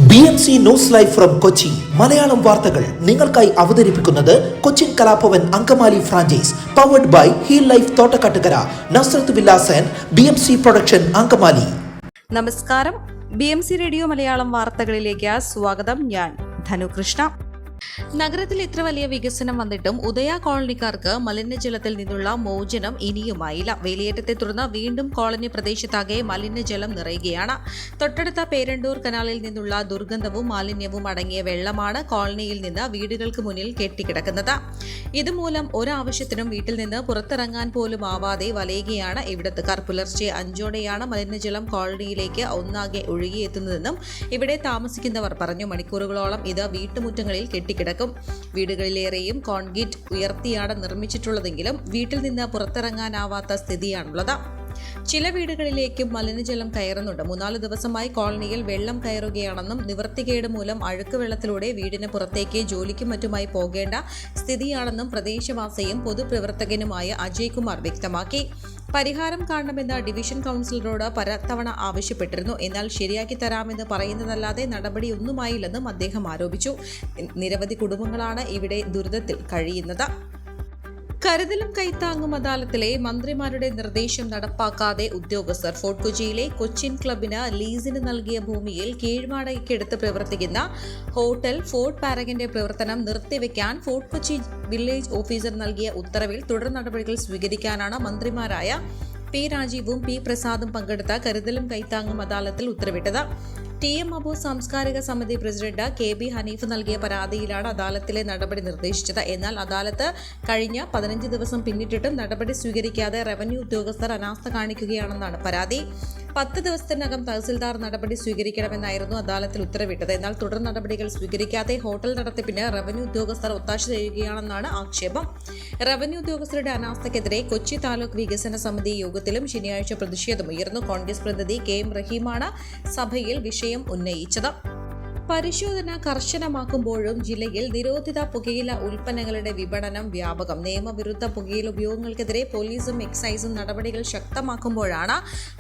BMC news live from Kochi Malayalam വാർത്തകൾ നിങ്ങൾക്കായി അവതരിപ്പിക്കുന്നത് Cochin Kalabhavan Angamaly franchise powered by heal life Thottakkattukara Nazareth villas and BMC production Angamaly. നമസ്കാരം, BMC radio Malayalam വാർത്തകളിലേക്ക് സ്വാഗതം. ഞാൻ ധനുകൃഷ്ണ. നഗരത്തിൽ ഇത്ര വലിയ വികസനം വന്നിട്ടും ഉദയ കോളനിക്കാർക്ക് മലിനജലത്തിൽ നിന്നുള്ള മോചനം ഇനിയുമായില്ല. വേലിയേറ്റത്തെ തുടർന്ന് വീണ്ടും കോളനി പ്രദേശത്താകെ മലിനജലം നിറയുകയാണ്. തൊട്ടടുത്ത പേരണ്ടൂർ കനാലിൽ നിന്നുള്ള ദുർഗന്ധവും മാലിന്യവും അടങ്ങിയ വെള്ളമാണ് കോളനിയിൽ നിന്ന് വീടുകൾക്ക് മുന്നിൽ കെട്ടിക്കിടക്കുന്നത്. ഇതുമൂലം ഒരാവശ്യത്തിനും വീട്ടിൽ നിന്ന് പുറത്തിറങ്ങാൻ പോലും ആവാതെ വലയുകയാണ് ഇവിടത്തുകാർ. പുലർച്ചെ 5ഓടെയാണ് മലിനജലം കോളനിയിലേക്ക് ഒന്നാകെ ഒഴുകിയെത്തുന്നതെന്നും ഇവിടെ താമസിക്കുന്നവർ പറഞ്ഞു. മണിക്കൂറുകളോളം ഇത് വീട്ടുമുറ്റങ്ങളിൽ കെട്ടിക്കിടക്കും. വീടുകളിലേറെയും കോൺക്രീറ്റ് ഉയർത്തിയാണ് നിർമ്മിച്ചിട്ടുള്ളതെങ്കിലും വീട്ടിൽ നിന്ന് പുറത്തിറങ്ങാനാവാത്ത സ്ഥിതിയാണുള്ളത്. ചില വീടുകളിലേക്കും മലിനജലം കയറുന്നുണ്ട്. 3-4 ദിവസമായി കോളനിയിൽ വെള്ളം കയറുകയാണെന്നും നിവൃത്തികേട് മൂലം അഴുക്ക് വെള്ളത്തിലൂടെ വീടിന് പുറത്തേക്ക് ജോലിക്കും മറ്റുമായി പോകേണ്ട സ്ഥിതിയാണെന്നും പ്രദേശവാസിയും പൊതുപ്രവർത്തകനുമായ അജയ് കുമാർ വ്യക്തമാക്കി. പരിഹാരം കാണണമെന്ന് ഡിവിഷൻ കൗൺസിലറോട് പലതവണ ആവശ്യപ്പെട്ടിരുന്നു. എന്നാൽ ശരിയാക്കി തരാമെന്ന് പറയുന്നതല്ലാതെ നടപടിയൊന്നുമായില്ലെന്നും അദ്ദേഹം ആരോപിച്ചു. നിരവധി കുടുംബങ്ങളാണ് ഇവിടെ ദുരിതത്തിൽ കഴിയുന്നത്. കരുതലും കൈത്താങ്ങും അദാലത്തിലെ മന്ത്രിമാരുടെ നിർദ്ദേശം നടപ്പാക്കാതെ ഉദ്യോഗസ്ഥർ. ഫോർട്ട് കൊച്ചിയിലെ കൊച്ചിൻ ക്ലബിന് ലീസിന് നൽകിയ ഭൂമിയിൽ കീഴ്വാടകയ്ക്കെടുത്ത് പ്രവർത്തിക്കുന്ന ഹോട്ടൽ ഫോർട്ട് പാരഗന്റെ പ്രവർത്തനം നിർത്തിവെക്കാൻ ഫോർട്ട് കൊച്ചി വില്ലേജ് ഓഫീസർ നൽകിയ ഉത്തരവിൽ തുടർ നടപടികൾ സ്വീകരിക്കാനാണ് മന്ത്രിമാരായ പി രാജീവും പി പ്രസാദും പങ്കെടുത്ത കരുതലും കൈത്താങ്ങും അദാലത്തിൽ ഉത്തരവിട്ടത്. TM അബു സാംസ്കാരിക സമിതി പ്രസിഡന്റ് KB ഹനീഫ് നൽകിയ പരാതിയിലാണ് അദാലത്തിലെ നടപടി നിർദ്ദേശിച്ചത്. എന്നാൽ അദാലത്ത് കഴിഞ്ഞ 15 ദിവസം പിന്നിട്ടിട്ടും നടപടി സ്വീകരിക്കാതെ റവന്യൂ ഉദ്യോഗസ്ഥർ അനാസ്ഥ കാണിക്കുകയാണെന്നാണ് പരാതി. 10 ദിവസത്തിനകം തഹസിൽദാർ നടപടി സ്വീകരിക്കണമെന്നായിരുന്നു അദാലത്തിൽ ഉത്തരവിട്ടത്. എന്നാൽ തുടർ നടപടികൾ സ്വീകരിക്കാതെ ഹോട്ടൽ നടത്തിപ്പിന് റവന്യൂ ഉദ്യോഗസ്ഥർ ഒത്താശ ചെയ്യുകയാണെന്നാണ് ആക്ഷേപം. റവന്യൂ ഉദ്യോഗസ്ഥരുടെ അനാസ്ഥയ്ക്കെതിരെ കൊച്ചി താലൂക്ക് വികസന സമിതി യോഗത്തിലും ശനിയാഴ്ച പ്രതിഷേധമുയർന്നു. കോൺഗ്രസ് പ്രതിനിധി KM റഹീമാണ് സഭയിൽ വിഷയം ഉന്നയിച്ചത്. പരിശോധന കർശനമാക്കുമ്പോഴും ജില്ലയിൽ നിരോധിത പുകയില ഉൽപ്പന്നങ്ങളുടെ വിപണനം വ്യാപകം. നിയമവിരുദ്ധ പുകയില ഉപയോഗങ്ങൾക്കെതിരെ പോലീസും എക്സൈസും നടപടികൾ ശക്തമാക്കുമ്പോഴാണ്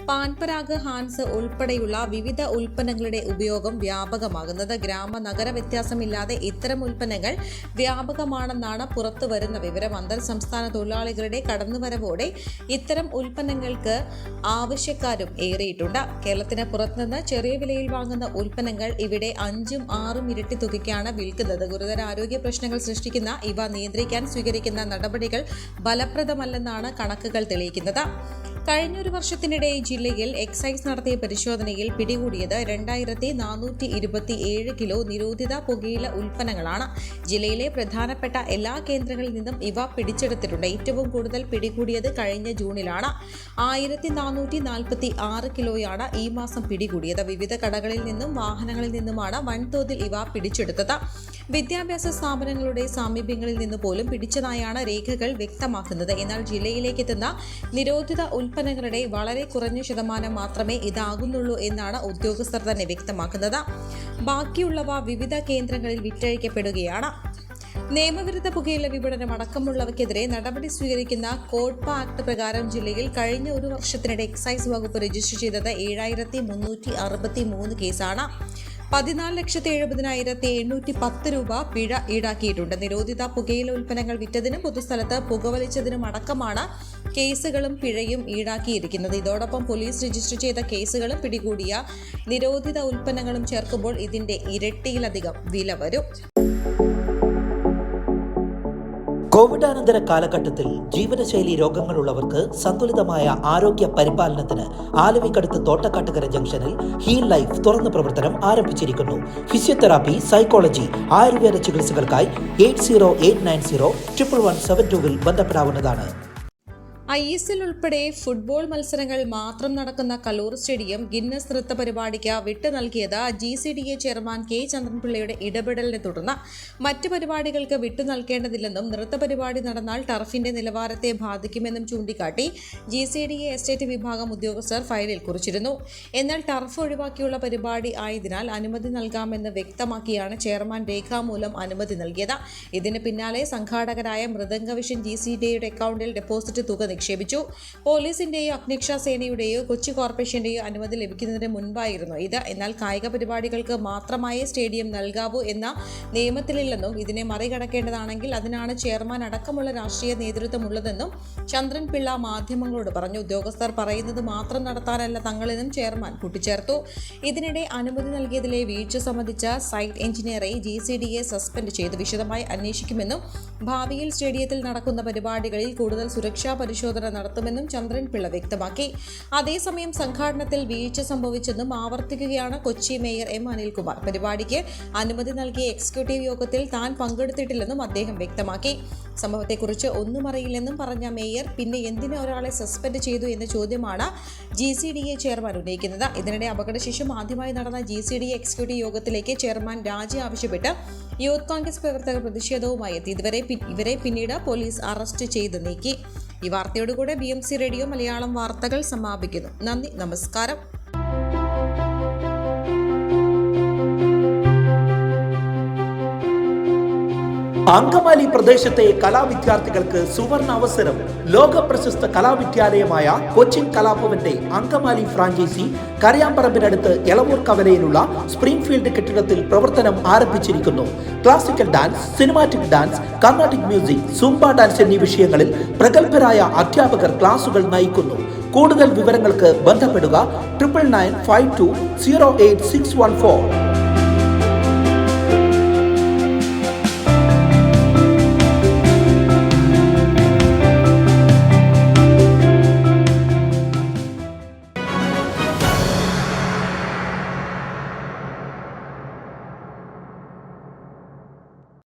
പാൻപരാഗ് ഹാൻസ് ഉൾപ്പെടെയുള്ള വിവിധ ഉൽപ്പന്നങ്ങളുടെ ഉപയോഗം വ്യാപകമാകുന്നത്. ഗ്രാമ-നഗര വ്യത്യാസമില്ലാതെ ഇത്തരം ഉൽപ്പന്നങ്ങൾ വ്യാപകമാണെന്നാണ് പുറത്തുവരുന്ന വിവരം. അന്തർ സംസ്ഥാന തൊഴിലാളികളുടെ കടന്നുവരവോടെ ഇത്തരം ഉൽപ്പന്നങ്ങൾക്ക് ആവശ്യക്കാരും ഏറിയിട്ടുണ്ട്. കേരളത്തിന് പുറത്തുനിന്ന് ചെറിയ വിലയിൽ വാങ്ങുന്ന ഉൽപ്പന്നങ്ങൾ ഇവിടെ 5-6 ഇരട്ടി തുകയ്ക്കാണ് വിൽക്കുന്നത്. ഗുരുതര ആരോഗ്യ പ്രശ്നങ്ങൾ സൃഷ്ടിക്കുന്ന ഇവ നിയന്ത്രിക്കാൻ സ്വീകരിക്കുന്ന നടപടികൾ ഫലപ്രദമല്ലെന്നാണ് കണക്കുകൾ തെളിയിക്കുന്നത്. കഴിഞ്ഞൊരു വർഷത്തിനിടെ ജില്ലയിൽ എക്സൈസ് നടത്തിയ പരിശോധനയിൽ പിടികൂടിയത് 2427 കിലോ നിരോധിത പുകയില ഉൽപ്പന്നങ്ങളാണ്. ജില്ലയിലെ പ്രധാനപ്പെട്ട എല്ലാ കേന്ദ്രങ്ങളിൽ നിന്നും ഇവ പിടിച്ചെടുത്തിട്ടുണ്ട്. ഏറ്റവും കൂടുതൽ പിടികൂടിയത് കഴിഞ്ഞ ജൂണിലാണ്. 1446 കിലോയാണ് ഈ മാസം പിടികൂടിയത്. വിവിധ കടകളിൽ നിന്നും വാഹനങ്ങളിൽ നിന്നുമാണ് വൻതോതിൽ ഇവ പിടിച്ചെടുത്തത്. വിദ്യാഭ്യാസ സ്ഥാപനങ്ങളുടെ സാമീപ്യങ്ങളിൽ നിന്ന് പോലും പിടിച്ചതായാണ് രേഖകൾ വ്യക്തമാക്കുന്നത്. എന്നാൽ ജില്ലയിലേക്ക് എത്തുന്ന നിരോധിത ഉൽപ്പന്നങ്ങളുടെ വളരെ കുറഞ്ഞ ശതമാനം മാത്രമേ ഇതാകുന്നുള്ളൂ എന്നാണ് ഉദ്യോഗസ്ഥർ തന്നെ വ്യക്തമാക്കുന്നത്. ബാക്കിയുള്ളവ വിവിധ കേന്ദ്രങ്ങളിൽ വിറ്റഴിക്കപ്പെടുകയാണ്. നിയമവിരുദ്ധ പുകയില വിപണനം അടക്കമുള്ളവയ്ക്കെതിരെ നടപടി സ്വീകരിക്കുന്ന കോഡ്പ ആക്ട് പ്രകാരം ജില്ലയിൽ കഴിഞ്ഞ ഒരു വർഷത്തിനിടെ എക്സൈസ് വകുപ്പ് രജിസ്റ്റർ ചെയ്തത് 7363 കേസാണ്. 14,70,810 രൂപ പിഴ ഈടാക്കിയിട്ടുണ്ട്. നിരോധിത പുകയില ഉൽപ്പന്നങ്ങൾ വിറ്റതിനും പൊതുസ്ഥലത്ത് പുകവലിച്ചതിനും അടക്കമാണ് കേസുകളും പിഴയും ഈടാക്കിയിരിക്കുന്നത്. ഇതോടൊപ്പം പോലീസ് രജിസ്റ്റർ ചെയ്ത കേസുകളും പിടികൂടിയ നിരോധിത ഉൽപ്പന്നങ്ങളും ചേർക്കുമ്പോൾ ഇതിന്റെ ഇരട്ടിയിലധികം വില വരും. കോവിഡാനന്തര കാലഘട്ടത്തിൽ ജീവിതശൈലി രോഗങ്ങളുള്ളവർക്ക് സന്തുലിതമായ ആരോഗ്യ പരിപാലനത്തിന് ആലുവയ്ക്കടുത്ത് തോട്ടക്കാട്ടുകര ജംഗ്ഷനിൽ ഹീൽ ലൈഫ് തുറന്ന പ്രവർത്തനം ആരംഭിച്ചിരിക്കുന്നു. ഫിസിയോതെറാപ്പി, സൈക്കോളജി, ആയുർവേദ ചികിത്സകൾക്കായി 8089011722 ബന്ധപ്പെടാവുന്നതാണ്. ISL ഉൾപ്പെടെ ഫുട്ബോൾ മത്സരങ്ങൾ മാത്രം നടക്കുന്ന കലൂർ സ്റ്റേഡിയം ഗിന്നസ് നൃത്ത പരിപാടിക്ക് വിട്ടു നൽകിയത് GCDA ചെയർമാൻ K ചന്ദ്രൻപിള്ളയുടെ ഇടപെടലിനെ തുടർന്ന് മറ്റ് പരിപാടികൾക്ക് വിട്ടു നൽകേണ്ടതില്ലെന്നും നൃത്ത പരിപാടി നടന്നാൽ ടർഫിന്റെ നിലവാരത്തെ ബാധിക്കുമെന്നും ചൂണ്ടിക്കാട്ടി GCDA എസ്റ്റേറ്റ് വിഭാഗം ഉദ്യോഗസ്ഥർ ഫയലിൽ കുറിച്ചിരുന്നു. എന്നാൽ ടർഫ് ഒഴിവാക്കിയുള്ള പരിപാടി ആയതിനാൽ അനുമതി നൽകാമെന്ന് വ്യക്തമാക്കിയാണ് ചെയർമാൻ രേഖാമൂലം അനുമതി നൽകിയത്. ഇതിന് പിന്നാലെ സംഘാടകരായ മൃദംഗവിഷൻ GCDAയുടെ അക്കൗണ്ടിൽ ഡെപ്പോസിറ്റ് തുക നിക്ഷേപിച്ചു. അധിക്ഷേപിച്ചു. പോലീസിന്റെയോ അഗ്നിരക്ഷാസേനയുടെയോ കൊച്ചി കോർപ്പറേഷന്റെയോ അനുമതി ലഭിക്കുന്നതിന് മുൻപായിരുന്നു ഇത്. എന്നാൽ കായിക പരിപാടികൾക്ക് മാത്രമായി സ്റ്റേഡിയം നൽകാവൂ എന്ന നിയമത്തിലില്ലെന്നും ഇതിനെ മറികടക്കേണ്ടതാണെങ്കിൽ അതിനാണ് ചെയർമാൻ അടക്കമുള്ള രാഷ്ട്രീയ നേതൃത്വമുള്ളതെന്നും ചന്ദ്രൻപിള്ള മാധ്യമങ്ങളോട് പറഞ്ഞു. ഉദ്യോഗസ്ഥർ പറയുന്നത് മാത്രം നടത്താനല്ല തങ്ങളെന്നും ചെയർമാൻ കൂട്ടിച്ചേർത്തു. ഇതിനിടെ അനുമതി നൽകിയതിലെ വീഴ്ച സംബന്ധിച്ച സൈറ്റ് എഞ്ചിനീയറെ GCDA സസ്പെൻഡ് ചെയ്ത് വിശദമായി അന്വേഷിക്കുമെന്നും ഭാവിയിൽ സ്റ്റേഡിയത്തിൽ നടക്കുന്ന പരിപാടികളിൽ കൂടുതൽ സുരക്ഷാ പരിശോധന നടത്തുമെന്നും ചന്ദ്രൻപിള്ള വ്യക്തമാക്കി. അതേസമയം സംഘാടനത്തിൽ വീഴ്ച സംഭവിച്ചെന്നും ആവർത്തിക്കുകയാണ് കൊച്ചി മേയർ M. അനിൽകുമാർ. പരിപാടിക്ക് അനുമതി നൽകിയ എക്സിക്യൂട്ടീവ് യോഗത്തിൽ താൻ പങ്കെടുത്തിട്ടില്ലെന്നും അദ്ദേഹം വ്യക്തമാക്കി. സംഭവത്തെക്കുറിച്ച് ഒന്നും അറിയില്ലെന്നും പറഞ്ഞ മേയർ പിന്നെ എന്തിന് ഒരാളെ സസ്പെൻഡ് ചെയ്തു എന്ന ചോദ്യമാണ് GCDA ചെയർമാൻ ഉന്നയിക്കുന്നത്. ഇതിനിടെ അപകടശേഷം ആദ്യമായി നടന്ന GCDA എക്സിക്യൂട്ടീവ് യോഗത്തിലേക്ക് ചെയർമാൻ രാജി ആവശ്യപ്പെട്ട് യൂത്ത് കോൺഗ്രസ് പ്രവർത്തകർ പ്രതിഷേധവുമായി എത്തി. ഇവരെ പിന്നീട് പോലീസ് അറസ്റ്റ് ചെയ്ത് നീക്കി. ഈ വാർത്തയോടുകൂടെ BMC റേഡിയോ മലയാളം വാർത്തകൾ സമാപിക്കുന്നു. നന്ദി, നമസ്കാരം. അങ്കമാലി പ്രദേശത്തെ കലാവിദ്യാർത്ഥികൾക്ക് സുവർണ അവസരം. ലോക പ്രശസ്ത കലാവിദ്യാലയമായ കൊച്ചിൻ കലാഭവന്റെ അങ്കമാലി ഫ്രാഞ്ചൈസി കരയാമ്പറമ്പിനടുത്ത് എളവൂർ കവലയിലുള്ള സ്പ്രിംഗ്ഫീൽഡ് കെട്ടിടത്തിൽ പ്രവർത്തനം ആരംഭിച്ചിരിക്കുന്നു. Classical dance, cinematic dance, Carnatic music, Zumba dance എന്നീ വിഷയങ്ങളിൽ പ്രഗത്ഭരായ അധ്യാപകർ ക്ലാസുകൾ നയിക്കുന്നു. കൂടുതൽ വിവരങ്ങൾക്ക് ബന്ധപ്പെടുക 9995208614.